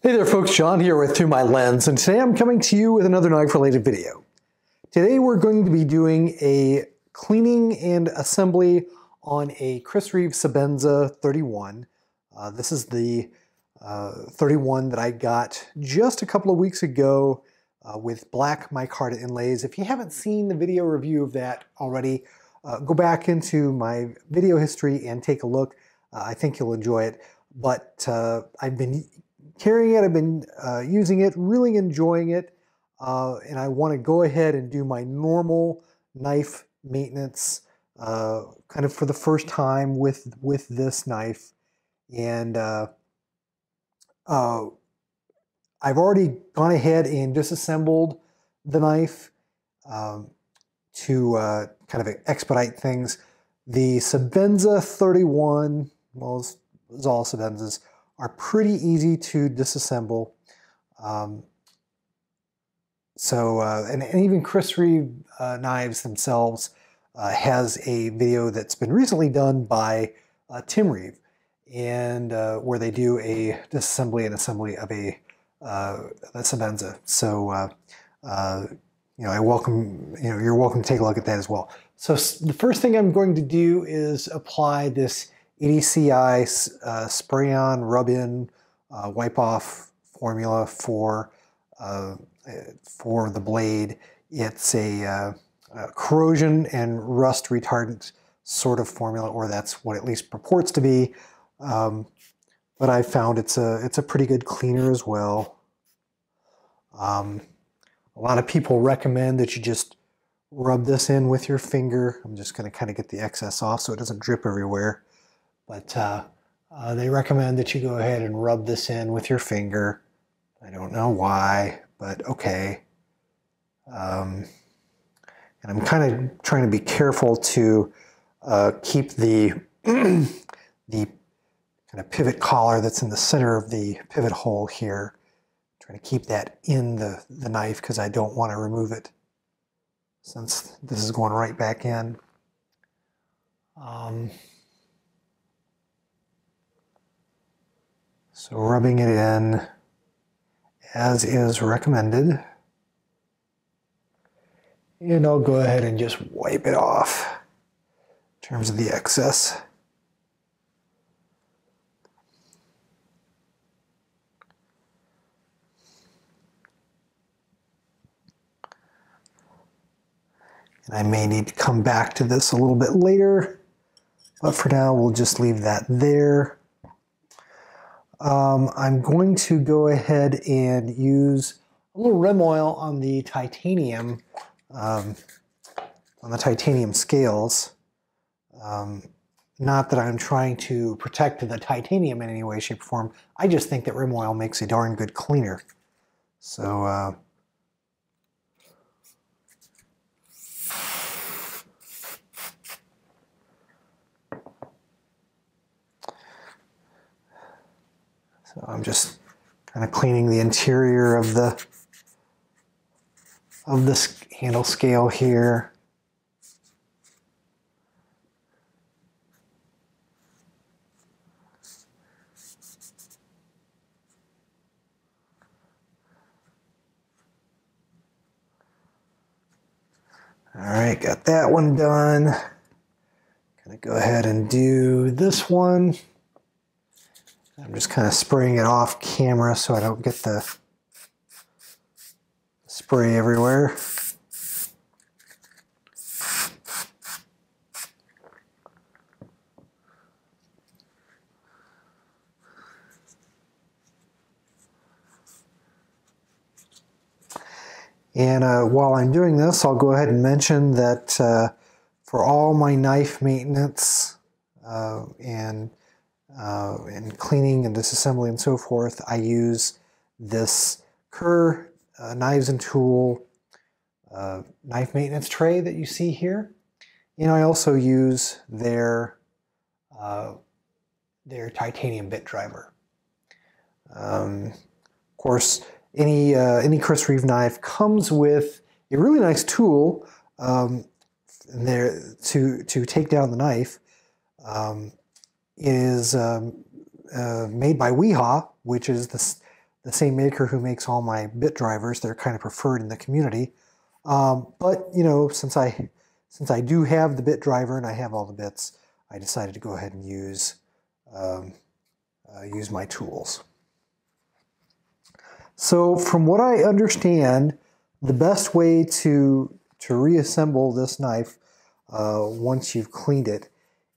Hey there folks, John here with Through My Lens, and today I'm coming to you with another knife-related video. Today we're going to be doing a cleaning and assembly on a Chris Reeve Sebenza 31. This is the 31 that I got just a couple of weeks ago with black micarta inlays. If you haven't seen the video review of that already, go back into my video history and take a look. I think you'll enjoy it. But I've been carrying it, I've been using it, really enjoying it, and I want to go ahead and do my normal knife maintenance kind of for the first time with this knife. And I've already gone ahead and disassembled the knife to kind of expedite things. The Sebenza 31, well, it's all Sebenzas, are pretty easy to disassemble. And even Chris Reeve knives themselves has a video that's been recently done by Tim Reeve, and where they do a disassembly and assembly of a Sebenza. So I welcome, you're welcome to take a look at that as well. So the first thing I'm going to do is apply this EDCI spray-on, rub-in, wipe-off formula for the blade. It's a corrosion and rust retardant sort of formula, or that's what it at least purports to be. But I found it's a pretty good cleaner as well. A lot of people recommend that you just rub this in with your finger. I'm just going to kind of get the excess off so it doesn't drip everywhere. But they recommend that you go ahead and rub this in with your finger. I don't know why, but okay. And I'm kind of trying to be careful to keep the the kind of pivot collar that's in the center of the pivot hole here. Trying to keep that in the knife because I don't want to remove it since this is going right back in. So rubbing it in as is recommended. And I'll go ahead and just wipe it off in terms of the excess. And I may need to come back to this a little bit later, but for now we'll just leave that there. I'm going to go ahead and use a little rim oil on the titanium scales. Not that I'm trying to protect the titanium in any way, shape, or form. I just think that rim oil makes a darn good cleaner. So I'm just kind of cleaning the interior of this handle scale here. All right, got that one done. Gonna go ahead and do this one. I'm just kind of spraying it off camera so I don't get the spray everywhere. And while I'm doing this, I'll go ahead and mention that for all my knife maintenance and cleaning and disassembly and so forth, I use this Kerr knives and tool knife maintenance tray that you see here. And I also use their titanium bit driver. Of course, any Chris Reeve knife comes with a really nice tool there to take down the knife. It is made by Weehaw, which is the the same maker who makes all my bit drivers. They're kind of preferred in the community. But you know, since I do have the bit driver and I have all the bits, I decided to go ahead and use my tools. So from what I understand, the best way to reassemble this knife once you've cleaned it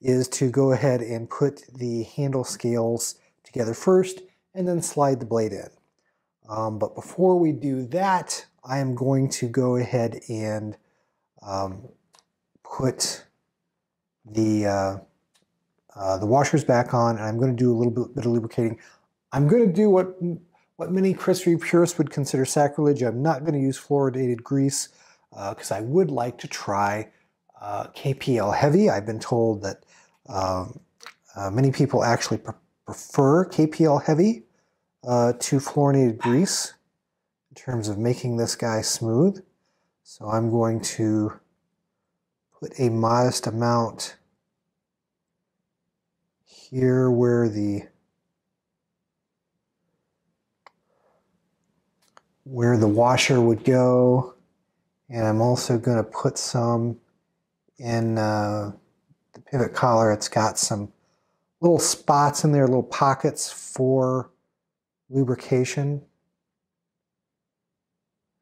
is to go ahead and put the handle scales together first and then slide the blade in. But before we do that, I am going to go ahead and put the washers back on, and I'm going to do a little bit of lubricating. I'm going to do what many Chris Reeve purists would consider sacrilege. I'm not going to use fluoridated grease because I would like to try KPL Heavy. I've been told that many people actually prefer KPL Heavy to fluorinated grease in terms of making this guy smooth. So I'm going to put a modest amount here where the washer would go, and I'm also going to put some in the pivot collar. It's got some little spots in there, little pockets for lubrication.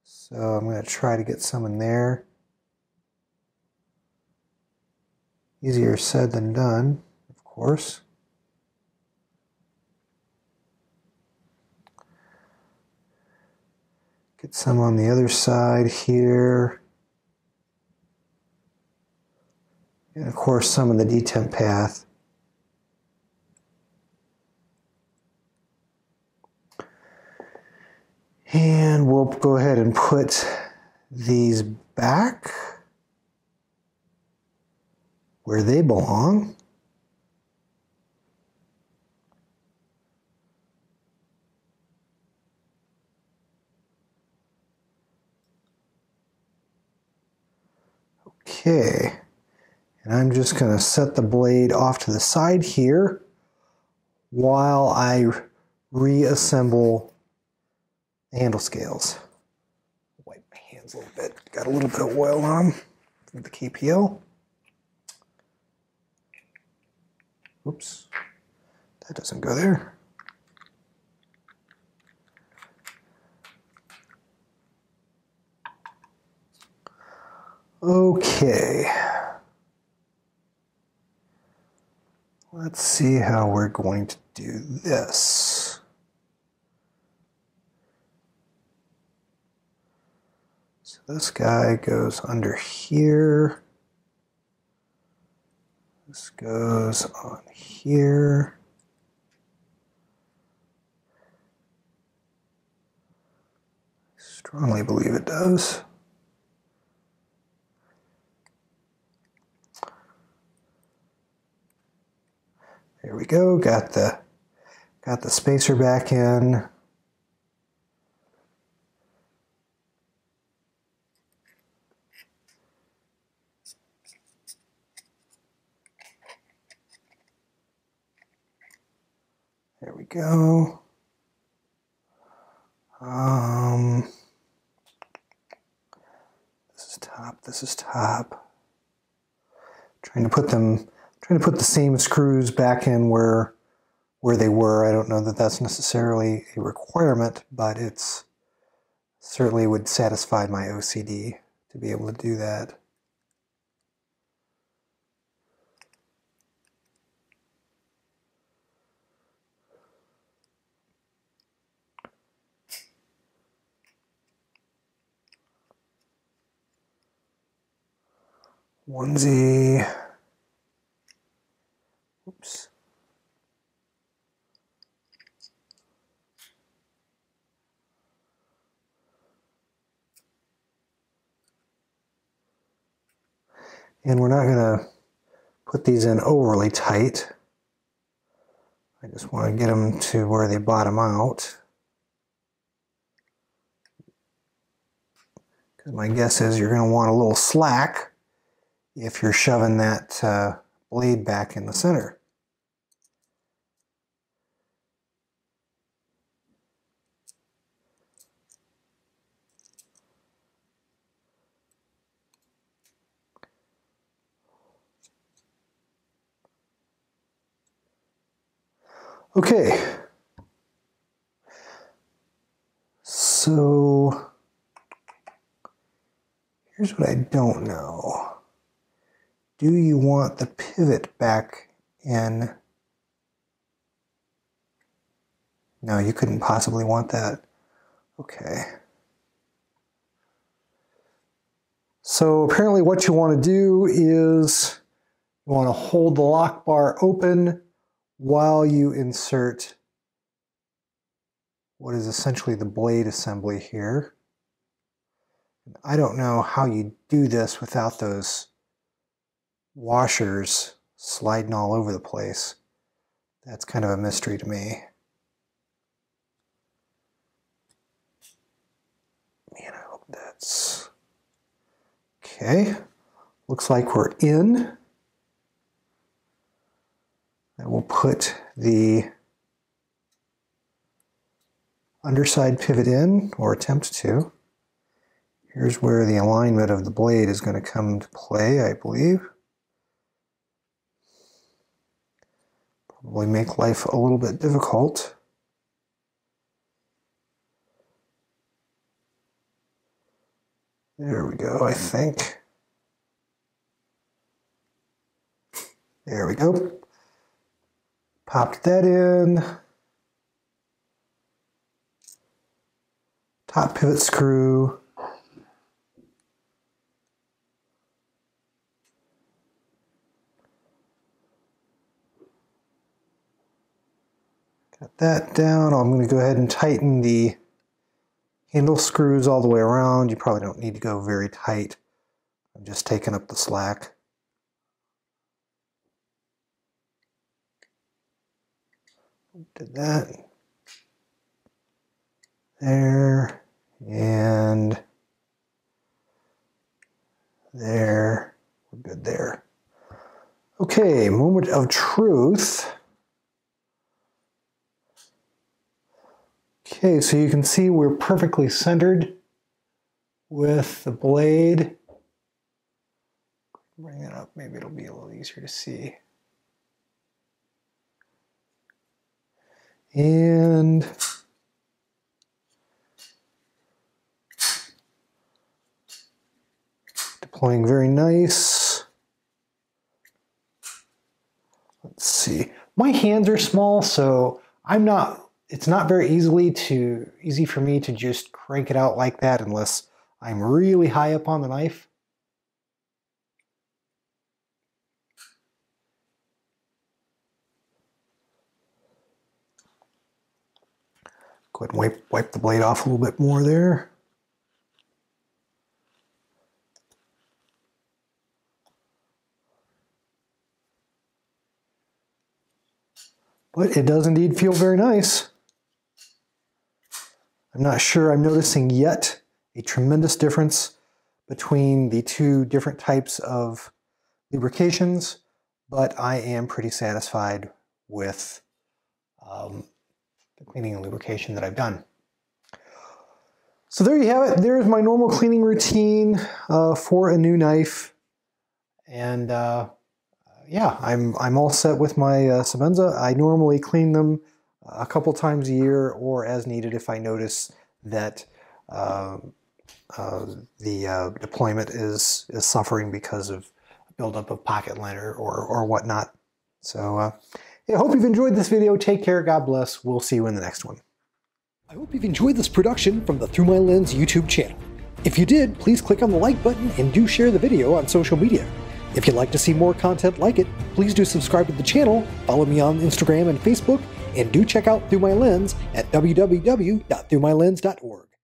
So I'm going to try to get some in there. Easier said than done, of course. Get some on the other side here. And of course some in the detemp path. And we'll go ahead and put these back where they belong. Okay, and I'm just going to set the blade off to the side here while I reassemble the handle scales. Wipe my hands a little bit. Got a little bit of oil on them with the KPL. Oops, that doesn't go there. Okay, let's see how we're going to do this. So this guy goes under here. This goes on here. I strongly believe it does. There we go. Got the spacer back in. There we go. This is top. This is top. Trying to put the same screws back in where they were. I don't know that that's necessarily a requirement, but it's certainly would satisfy my OCD to be able to do that. Onesie. Oops. And we're not going to put these in overly tight. I just want to get them to where they bottom out. Because my guess is you're going to want a little slack if you're shoving that blade back in the center. Okay. So here's what I don't know. Do you want the pivot back in? No, you couldn't possibly want that. Okay. So apparently what you want to do is you want to hold the lock bar open while you insert what is essentially the blade assembly here. I don't know how you do this without those washers sliding all over the place. That's kind of a mystery to me. Man, I hope that's okay. Looks like we're in. I will put the underside pivot in, or attempt to. Here's where the alignment of the blade is going to come into play, I believe. Probably make life a little bit difficult. There we go, I think. There we go. Popped that in. Top pivot screw. Got that down. I'm going to go ahead and tighten the handle screws all the way around. You probably don't need to go very tight. I'm just taking up the slack. Did that. There. And there. We're good there. Okay, moment of truth. Okay, so you can see we're perfectly centered with the blade. Bring it up, maybe it'll be a little easier to see. And deploying very nice. Let's see. My hands are small, so it's not very easy for me to just crank it out like that unless I'm really high up on the knife. Go ahead and wipe the blade off a little bit more there. But it does indeed feel very nice. I'm not sure I'm noticing yet a tremendous difference between the two different types of lubrications, but I am pretty satisfied with the cleaning and lubrication that I've done. So there you have it. There's my normal cleaning routine for a new knife. And yeah, I'm all set with my Sebenza. I normally clean them a couple times a year or as needed if I notice that the deployment is suffering because of buildup of pocket lint or whatnot. So yeah, I hope you've enjoyed this video. Take care. God bless. We'll see you in the next one. I hope you've enjoyed this production from the Through My Lens YouTube channel. If you did, please click on the like button and do share the video on social media. If you'd like to see more content like it, please do subscribe to the channel, follow me on Instagram and Facebook, and do check out Through My Lens at www.throughmylens.org.